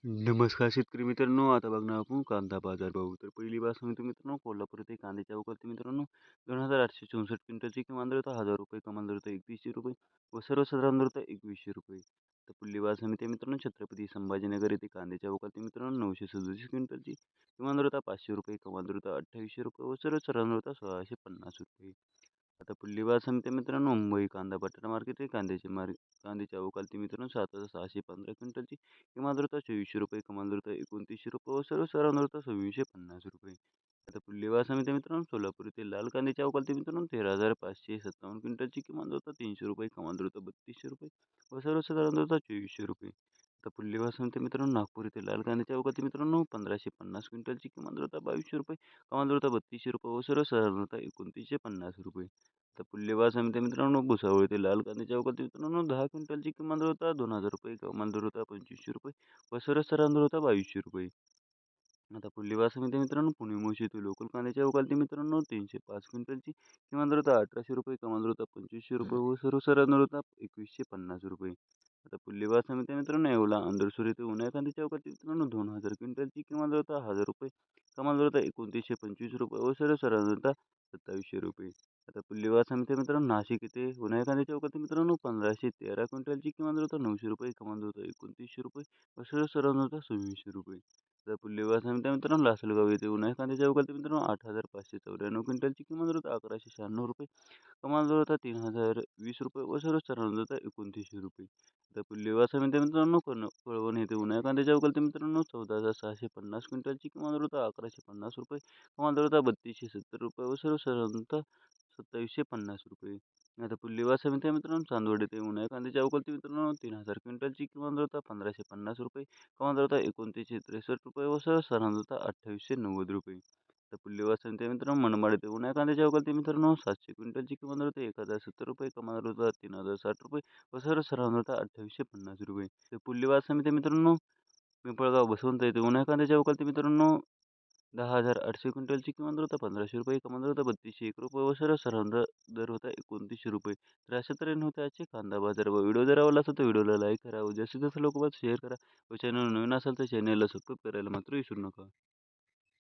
नमस्कार शेतकरी मित्रांनो. आता बघणार आपण कांदा बाजार भाव. तर पहिली बात सांगतो मित्रांनो, कोल्हापूर येथे कांद्याच्या अवकाळी मित्रांनो 2,864 क्विंटलची किमान दर होता ₹1,000, कमाल दर होता ₹2100 व सर्वसाधारण दर होता ₹2100. तर पुढली बात सांगते मित्रांनो, छत्रपती संभाजीनगर येथे कांद्याच्या अवकाळी मित्रांनो 937 क्विंटलची किमान दर होता ₹500, कमाल दर होता ₹2800 व सर्वसाधारण दर होता ₹1,650. आता पुढली बात सांगते मित्रांनो, मुंबई कांदा बटाटा मार्केट आहे. कांद्याची अवकाळी मित्रांनो 7,615 क्विंटलची किमान दर होता ₹2400, कमाल दर होता ₹2,900 व सर्वसाधारण दर होता ₹2650. आता पुढली बाजार समिती मित्रांनो, सोलापूर येथील लाल कांद्याची अवकाळी मित्रांनो 13,557 क्विंटलची किमान दर होता ₹300, कमाल दर होता ₹3200 व सर्वसाधारण दर होता ₹2400. आता पुढली बाजार समिती मित्रांनो, नागपूर येथील लाल कांद्याची अवकाळी मित्रांनो 1,550 क्विंटलची किमान दर होता ₹2200, कमाल दर होता ₹3200 व सर्वसाधारण दर होता ₹2,950. आता पुढली बाजार समिती मित्रांनो, भुसावळ येथील लाल कांद्याची अवकाळी मित्रांनो 10 क्विंटलची किमान दर होता ₹2,000, कमाल दर होता ₹2,500 व सर्वसाधारण दर होता ₹2,200. आता पुढली बाजारसमिती मित्रांनो, पुणे मुळशी येथील लोकल कांद्याची अवकाळी मित्रांनो 305 क्विंटलची किमान दर होता ₹1,800, कमाल दर होता ₹2,500 व सर्वसाधारण दर होता ₹2,150. आता पुढली बाजारसमिती मित्रांनो, येवला अंधरसूर येथे उन्हाळ कांद्याची अवकाळी मित्रांनो 2,000 क्विंटलची किमान दर होता ₹1,000, कमाल दर होता ₹2,925 व सर्वसाधारण दर होता ₹2,700. आता पुढली बाजारसमिती मित्रांनो, नाशिक येथे उन्हाळ कांद्याची अवकाळी मित्रांनो 1,513 क्विंटलची किमान दर होता ₹900, कमाल दर होता ₹2,900 व सर्वसाधारण दर होता ₹2,600. तर पुल्लेवास समित्या मित्रांनो, लासलगाव येथे उन्हाळ कांद्याच्या अवकाळी मित्रांनो 8,594 क्विंटलची किमान दर होता ₹1,196, कमाल दर होता ₹3,020 व सर्वसाधारण दर होता ₹2,900. तर पुल्लेवास समित्या मित्रांनो, कळवण येथे उन्हाळ कांद्याच्या अवकाळी मित्रांनो 14,650 क्विंटलची किमान दर होता ₹1,150, कमाल दर होता ₹3,270 व सर्वसाधारण दर होता ₹2,750. आता पुढली बाजार समिती आहे मित्रांनो, चांदवड येथे उन्हाळ कांद्याची अवकाळी मित्रांनो 3,000 क्विंटलची किमान दर होता ₹1,550, कमाल दर होता ₹2,963 व सर्वसाधारण दर होता ₹2,890. तर पुढली बाजार समिती आहे मित्रांनो, मनमाड येथे उन्हाळ कांद्याची अवकाळी मित्रांनो 700 क्विंटलची किमान दर होता ₹1,070, कमाल दर होता ₹3,060 व सर्वसाधारण दर होता ₹2,850. तर पुढली बाजार समिती आहे मित्रांनो, पिंपळगाव बसवंत येथे उन्हाळ कांद्याची अवकाळी मित्रांनो 10,800 क्विंटलची किमान दर होता ₹1,500, कमाल दर होता ₹3,201 व सर्वसाधारण दर होता ₹2,900. तर अशा तऱ्हेने होते आजचे कांदा बाजार भाव. व्हिडिओ जर आवडला असेल तर व्हिडिओला लाईक करा व जास्तीत जास्त लोकांसोबत शेअर करा व चॅनल नवीन असेल तर चॅनलला सबस्क्राईब करायला मात्र विसरू नका.